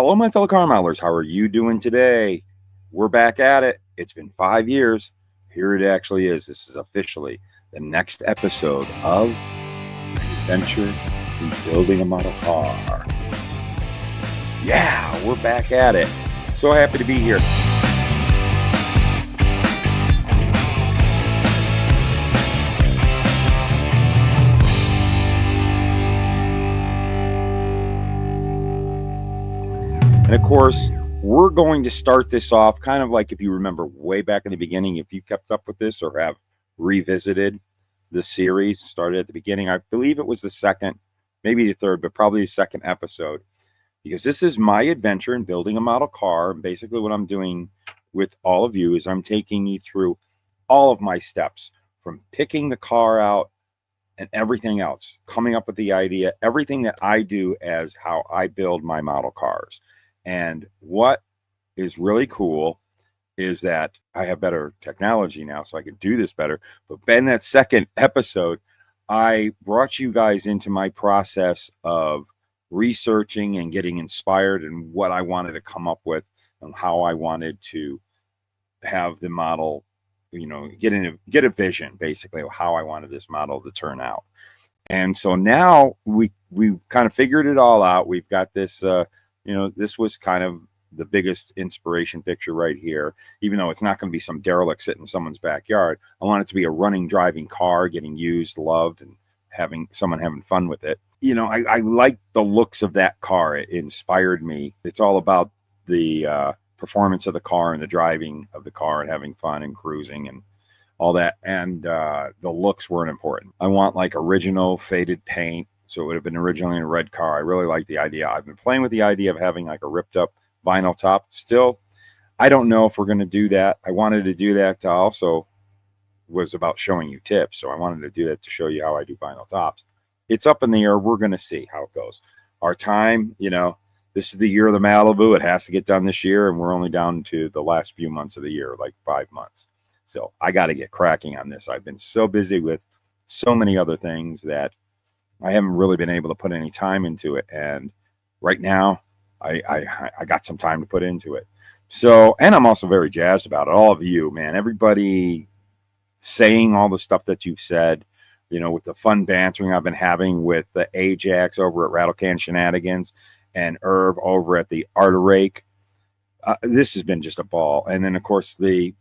Hello, my fellow car modelers. How are you doing today? We're back at it. It's been 5 years. Here it actually is. This is officially the next episode of Adventure in Building a Model Car. Yeah, we're back at it. So happy to be here. And of course, we're going to start this off kind of like, if you remember way back in the beginning, if you kept up with this or have revisited the series, started at the beginning. I believe it was the second, maybe the third, but probably the second episode, because this is my adventure in building a model car. And basically what I'm doing with all of you is I'm taking you through all of my steps from picking the car out and everything else, coming up with the idea, everything that I do as how I build my model cars. And what is really cool is that I have better technology now, so I can do this better. But in that second episode, I brought you guys into my process of researching and getting inspired and what I wanted to come up with and how I wanted to have the model, get a vision basically of how I wanted this model to turn out. And so now we kind of figured it all out. We've got this, this was kind of the biggest inspiration picture right here, even though it's not going to be some derelict sitting in someone's backyard. I want it to be a running, driving car, getting used, loved, and having someone having fun with it. I like the looks of that car. It inspired me. It's all about the performance of the car and the driving of the car and having fun and cruising and all that. And the looks weren't important. I want like original faded paint. So it would have been originally a red car. I really like the idea. I've been playing with the idea of having like a ripped up vinyl top. Still, I don't know if we're going to do that. I wanted to do that to also was about showing you tips. So I wanted to do that to show you how I do vinyl tops. It's up in the air. We're going to see how it goes. Our time, this is the year of the Malibu. It has to get done this year. And we're only down to the last few months of the year, like 5 months. So I got to get cracking on this. I've been so busy with so many other things that I haven't really been able to put any time into it. And right now I got some time to put into it. So, and I'm also very jazzed about it. All of you, man, everybody saying all the stuff that you've said, with the fun bantering I've been having with the Ajax over at Rattlecan Shenanigans and Irv over at the Art Rake. This has been just a ball. And then of course the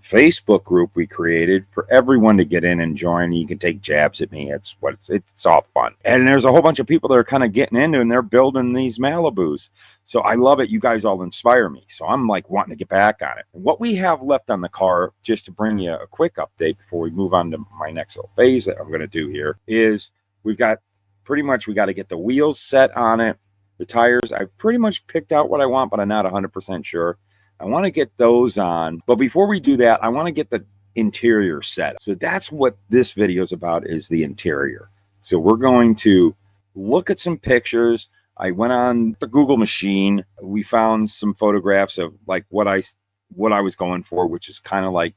Facebook group we created for everyone to get in and join. You can take jabs at me. It's all fun. And there's a whole bunch of people that are kind of getting into and they're building these Malibus. So I love it. You guys all inspire me. So I'm like wanting to get back on it. And what we have left on the car, just to bring you a quick update before we move on to my next little phase that I'm going to do here, is we got to get the wheels set on it. The tires, I've pretty much picked out what I want, but I'm not 100% sure. I want to get those on, but before we do that, I want to get the interior set. So that's what this video is about, is the interior. So we're going to look at some pictures. I went on the Google machine. We found some photographs of like what I was going for, which is kind of like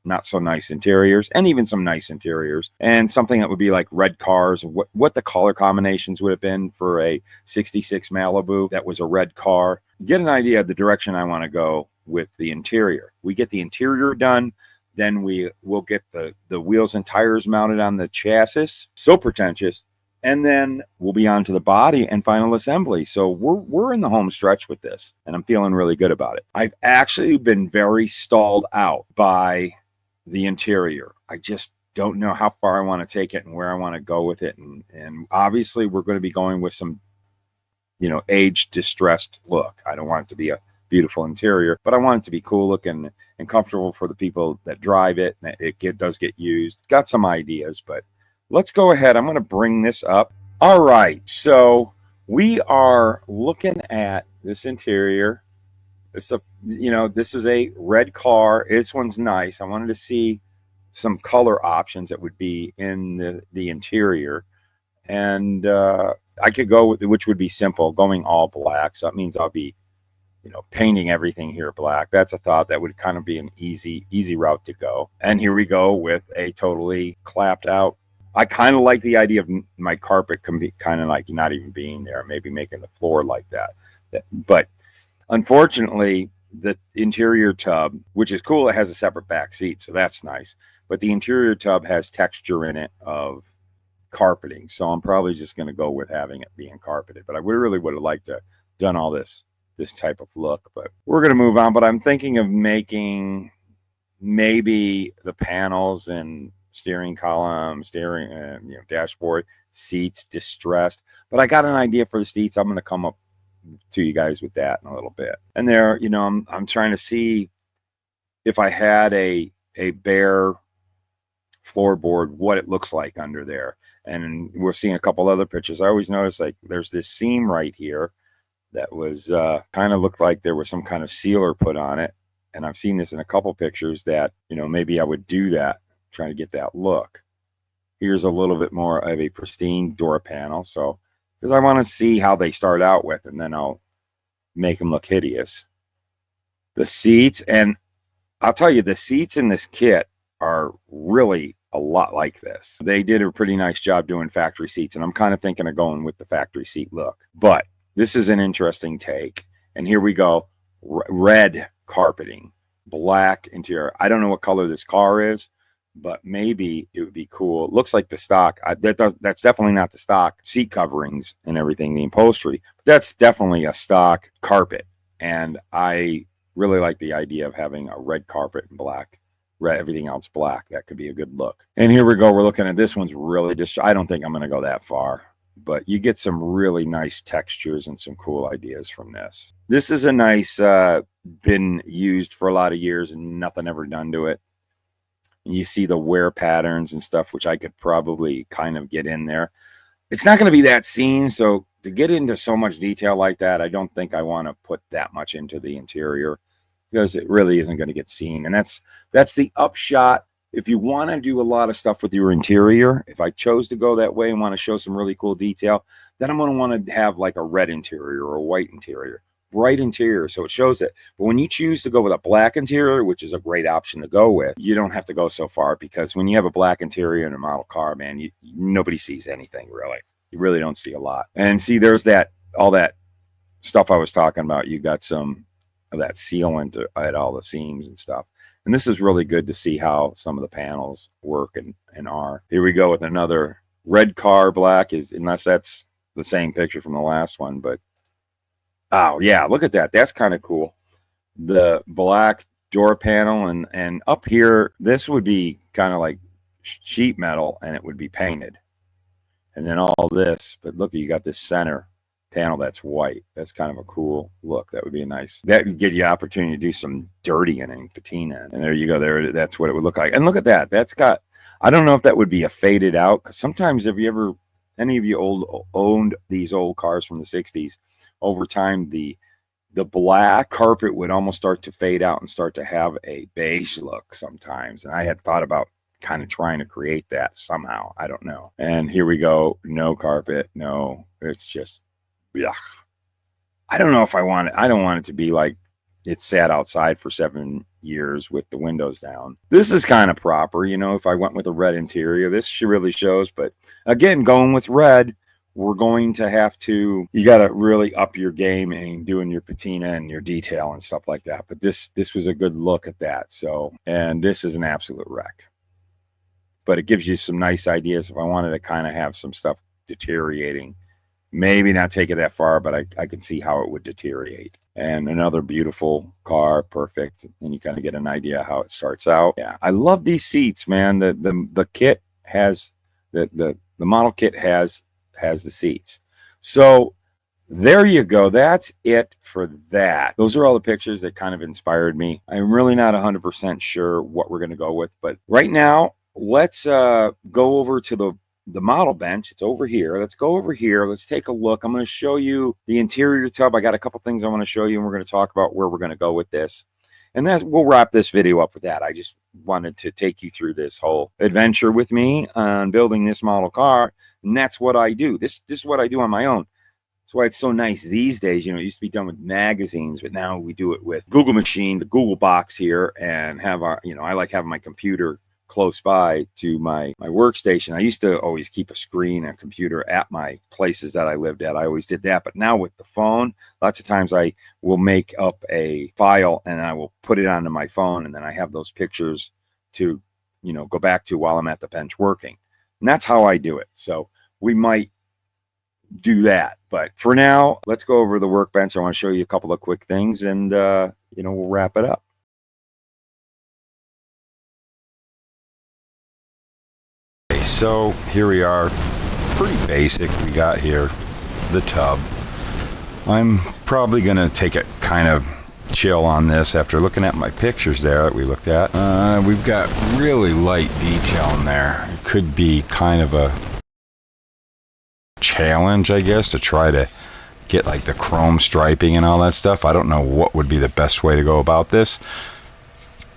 not so nice interiors and even some nice interiors, and something that would be like red cars, what the color combinations would have been for a 66 Malibu that was a red car. Get an idea of the direction I want to go with the interior. We get the interior done, then we'll get the wheels and tires mounted on the chassis. So pretentious. And then we'll be on to the body and final assembly. So we're in the home stretch with this, and I'm feeling really good about it. I've actually been very stalled out by the interior. I just don't know how far I want to take it and where I want to go with it. And obviously we're going to be going with some, age distressed look. I don't want it to be a beautiful interior, but I want it to be cool looking and comfortable for the people that drive it. It does get used. Got some ideas, but let's go ahead. I'm going to bring this up. All right. So we are looking at this interior. This is a red car. This one's nice. I wanted to see some color options that would be in the interior. And I could go with, which would be simple, going all black. So that means I'll be, painting everything here black. That's a thought that would kind of be an easy route to go. And here we go with a totally clapped out. I kind of like the idea of my carpet can be kind of like not even being there, maybe making the floor like that. But unfortunately, the interior tub, which is cool, it has a separate back seat, so that's nice. But the interior tub has texture in it of carpeting, so I'm probably just going to go with having it being carpeted. But I really would have liked to done all this type of look. But we're going to move on. But I'm thinking of making maybe the panels and steering column, steering, dashboard, seats distressed. But I got an idea for the seats. I'm going to come up to you guys with that in a little bit. And there, I'm trying to see if I had a bare floorboard, what it looks like under there. And we're seeing a couple other pictures. I always notice like there's this seam right here that was kind of looked like there was some kind of sealer put on it. And I've seen this in a couple pictures that, maybe I would do that, trying to get that look. Here's a little bit more of a pristine door panel. So, because I want to see how they start out with, and then I'll make them look hideous. The seats, and I'll tell you, the seats in this kit are really a lot like this. They did a pretty nice job doing factory seats, and I'm kind of thinking of going with the factory seat look. But this is an interesting take. And here we go. Red carpeting, black interior. I don't know what color this car is, but maybe it would be cool. It looks like the stock. That's definitely not the stock seat coverings and everything, the upholstery. But that's definitely a stock carpet. And I really like the idea of having a red carpet and black. Everything else black. That could be a good look. And here we go. We're looking at this one's really just, I don't think I'm going to go that far, but you get some really nice textures and some cool ideas from this. This is a nice, been used for a lot of years and nothing ever done to it. And you see the wear patterns and stuff, which I could probably kind of get in there. It's not going to be that scene. So to get into so much detail like that, I don't think I want to put that much into the interior, because it really isn't going to get seen. And that's the upshot. If you want to do a lot of stuff with your interior, if I chose to go that way and want to show some really cool detail, then I'm going to want to have like a red interior or a white interior, bright interior, so it shows it. But when you choose to go with a black interior, which is a great option to go with, you don't have to go so far, because when you have a black interior in a model car, man, nobody sees anything really. You really don't see a lot. And see, there's all that stuff I was talking about. You got some of that sealant at all the seams and stuff. And this is really good to see how some of the panels work and are. Here we go with another red car, black, unless that's the same picture from the last one. But oh yeah, look at that. That's kind of cool. The black door panel, and up here, this would be kind of like sheet metal, and it would be painted. And then all this, but look, you got this center panel that's white. That's kind of a cool look. That would be nice. That would give you an opportunity to do some dirtying and patina. And there you go. There, that's what it would look like. And look at that. That's got, I don't know if that would be a faded out, because sometimes any of you owned these old cars from the 60s, over time the black carpet would almost start to fade out and start to have a beige look sometimes. And I had thought about kind of trying to create that somehow. I don't know. And here we go. No carpet. No, it's just, yeah. I don't know if I want it. I don't want it to be like it sat outside for 7 years with the windows down. This is kind of proper, if I went with a red interior, this really shows. But again, going with red, we're going to have to, you got to really up your game and doing your patina and your detail and stuff like that. But this was a good look at that. So, and this is an absolute wreck. But it gives you some nice ideas if I wanted to kind of have some stuff deteriorating. Maybe not take it that far, but I can see how it would deteriorate. And another beautiful car, perfect. And you kind of get an idea how it starts out. Yeah, I love these seats, man. The kit has the model kit has the seats. So there you go. That's it for that. Those are all the pictures that kind of inspired me. I'm really not 100% sure what we're going to go with, but right now, let's go over to the model bench. It's over here. Let's go over here. Let's take a look. I'm going to show you the interior tub. I got a couple things I want to show you, and we're going to talk about where we're going to go with this. And we'll wrap this video up with that. I just wanted to take you through this whole adventure with me on building this model car. And that's what I do. This is what I do on my own. That's why it's so nice these days. It used to be done with magazines, but now we do it with Google machine, the Google box here, and have our, I like having my computer close by to my workstation. I used to always keep a screen, a computer at my places that I lived at. I always did that. But now with the phone, lots of times I will make up a file and I will put it onto my phone, and then I have those pictures to, go back to while I'm at the bench working. And that's how I do it. So we might do that. But for now, let's go over the workbench. I want to show you a couple of quick things, and we'll wrap it up. Okay, so here we are. Pretty basic. We got here the tub. I'm probably gonna take it kind of chill on this after looking at my pictures there that we looked at. We've got really light detail in there. It could be kind of a challenge, I guess, to try to get like the chrome striping and all that stuff. I don't know what would be the best way to go about this,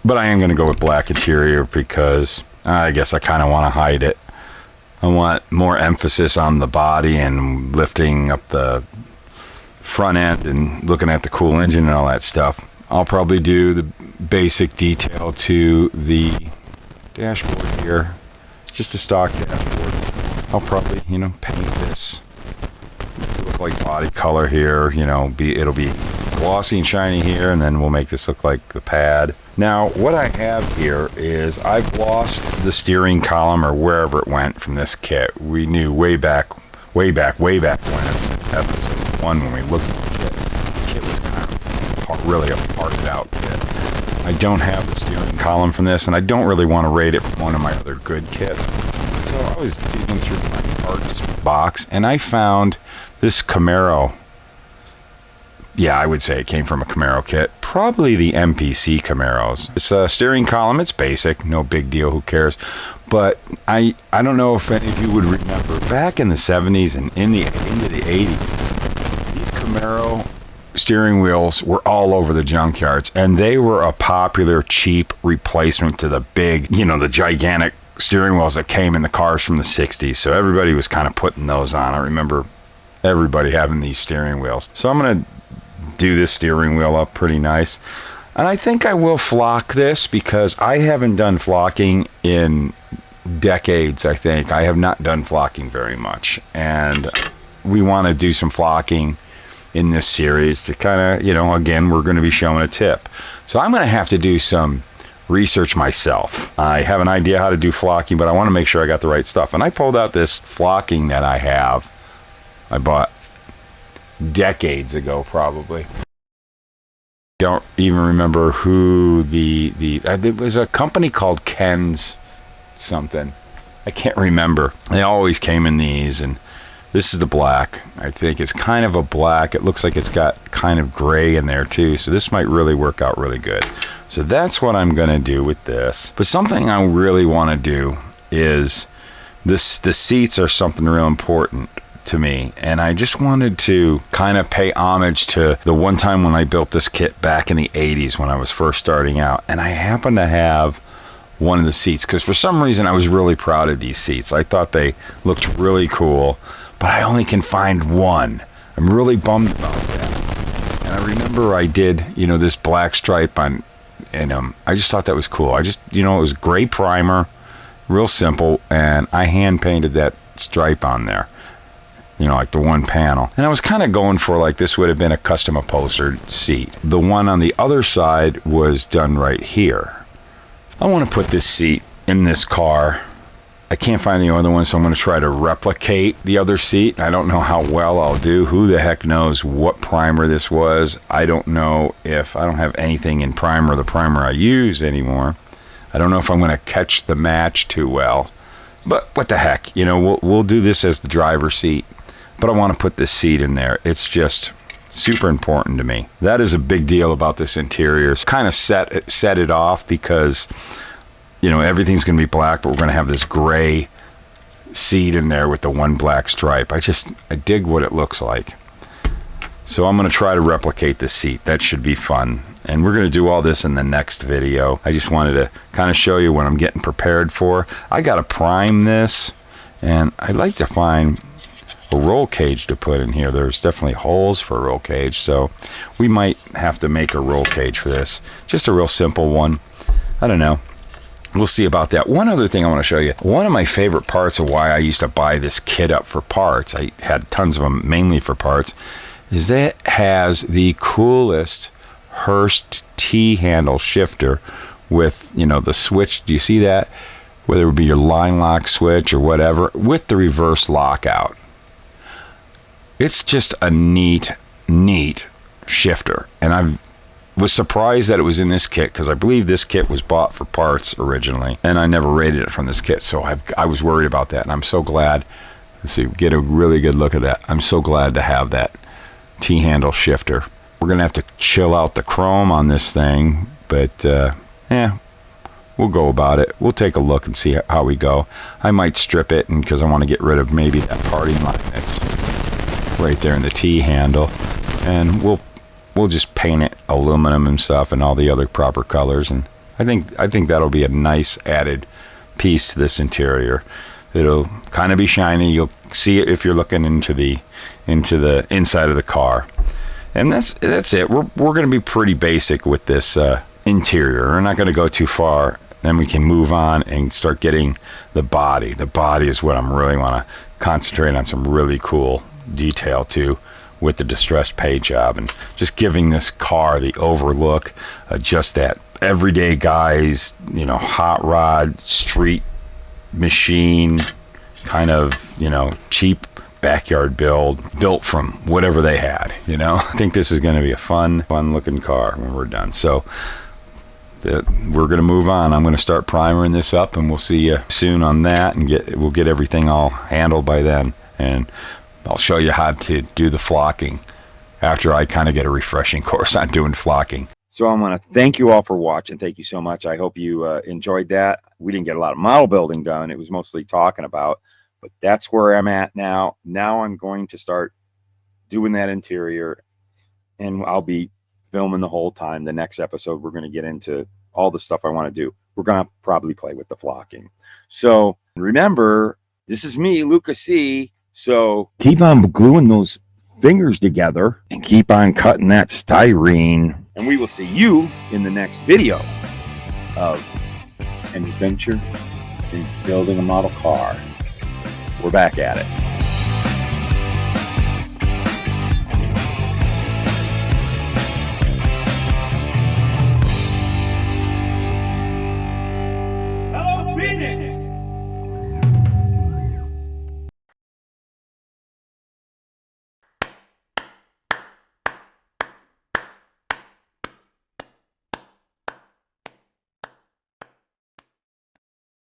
but I am going to go with black interior because I guess I kind of want to hide it. I want more emphasis on the body and lifting up the front end and looking at the cool engine and all that stuff. I'll probably do the basic detail to the dashboard here, just a stock dashboard. I'll probably, paint this to look like body color here. It'll be glossy and shiny here, and then we'll make this look like the pad. Now, what I have here is I've lost the steering column or wherever it went from this kit. We knew way back when, episode 1, when we looked at the kit was kind of really a parsed out kit. I don't have the steering column from this, and I don't really want to rate it from one of my other good kits. So I was digging through my parts box, and I found this Camaro. Yeah, I would say it came from a Camaro kit. Probably the MPC Camaros. This steering column, it's basic, no big deal, who cares? But I don't know if any of you would remember, back in the 70s and into the 80s, these Camaro steering wheels were all over the junkyards, and they were a popular, cheap replacement to the big, the gigantic steering wheels that came in the cars from the 60s. So everybody was kind of putting those on. I remember everybody having these steering wheels. So I'm going to do this steering wheel up pretty nice. And I think I will flock this because I haven't done flocking in decades. I think I have not done flocking very much. And we want to do some flocking in this series to kind of, again, we're going to be showing a tip. So I'm going to have to do some research myself. I have an idea how to do flocking, but I want to make sure I got the right stuff. And I pulled out this flocking that I bought decades ago, probably. Don't even remember who it was a company called Ken's something. I can't remember. They always came in these, and this is the black. I think it's kind of a black. It looks like it's got kind of gray in there too, so this might really work out really good. So that's what I'm going to do with this. But something I really want to do is the seats are something real important to me, and I just wanted to kind of pay homage to the one time when I built this kit back in the 80s when I was first starting out, and I happened to have one of the seats because for some reason I was really proud of these seats. I thought they looked really cool, but I only can find one. I'm really bummed about that. And I remember I did, this black stripe on, and I just thought that was cool. It was gray primer, real simple, and I hand painted that stripe on there. Like the one panel. And I was kind of going for like this would have been a custom upholstered seat. The one on the other side was done right here. I want to put this seat in this car. I can't find the other one, so I'm going to try to replicate the other seat. I don't know how well I'll do. Who the heck knows what primer this was? I don't know if I don't have anything in primer, the primer I use anymore. I don't know if I'm going to catch the match too well. But what the heck? We'll do this as the driver's seat. But I want to put this seat in there. It's just super important to me. That is a big deal about this interior. It's kind of set it off because, everything's going to be black, but we're going to have this gray seat in there with the one black stripe. I dig what it looks like. So I'm going to try to replicate this seat. That should be fun. And we're going to do all this in the next video. I just wanted to kind of show you what I'm getting prepared for. I got to prime this, and I'd like to find a roll cage to put in here. There's definitely holes for a roll cage, so we might have to make a roll cage for this. Just a real simple one. I don't know. we'll see about that. One other thing I want to show you. One of my favorite parts of why I used to buy this kit up for parts, I had tons of them mainly for parts, is that it has the coolest Hurst T-handle shifter with, you know, the switch. Do you see that? Whether it would be your line lock switch or whatever, with the reverse lockout. It's just a neat shifter. And I was surprised that it was in this kit, because I believe this kit was bought for parts originally, and I never rated it from this kit. So I was worried about that, and I'm so glad. Let's see, get a really good look at that. I'm so glad to have that T-handle shifter. We're going to have to chill out the chrome on this thing, but yeah, we'll go about it. We'll take a look and see how we go. I might strip it, and because I want to get rid of maybe that parting line that's right there in the T-handle, and we'll just paint it aluminum and stuff and all the other proper colors, and I think that'll be a nice added piece to this interior. It'll kind of be shiny. You'll see it if you're looking into the inside of the car. And that's it. We're going to be pretty basic with this interior. We're not going to go too far. Then we can move on and start getting the body. The body is what I'm really want to concentrate on, some really cool detail too, with the distressed paint job, and just giving this car the overlook, just that everyday guys, you know, hot rod, street machine, kind of, you know, cheap backyard built from whatever they had, you know. I think this is going to be a fun looking car when we're done. So we're going to move on. I'm going to start primering this up, and we'll see you soon on that, and we'll get everything all handled by then, and I'll show you how to do the flocking after I kind of get a refreshing course on doing flocking. So I want to thank you all for watching. Thank you so much. I hope you enjoyed that. We didn't get a lot of model building done. It was mostly talking about, but that's where I'm at now. Now I'm going to start doing that interior, and I'll be filming the whole time. The next episode, we're going to get into all the stuff I want to do. We're going to probably play with the flocking. So remember, this is me, Luka C. So keep on gluing those fingers together and keep on cutting that styrene. And we will see you in the next video of an adventure in building a model car. We're back at it.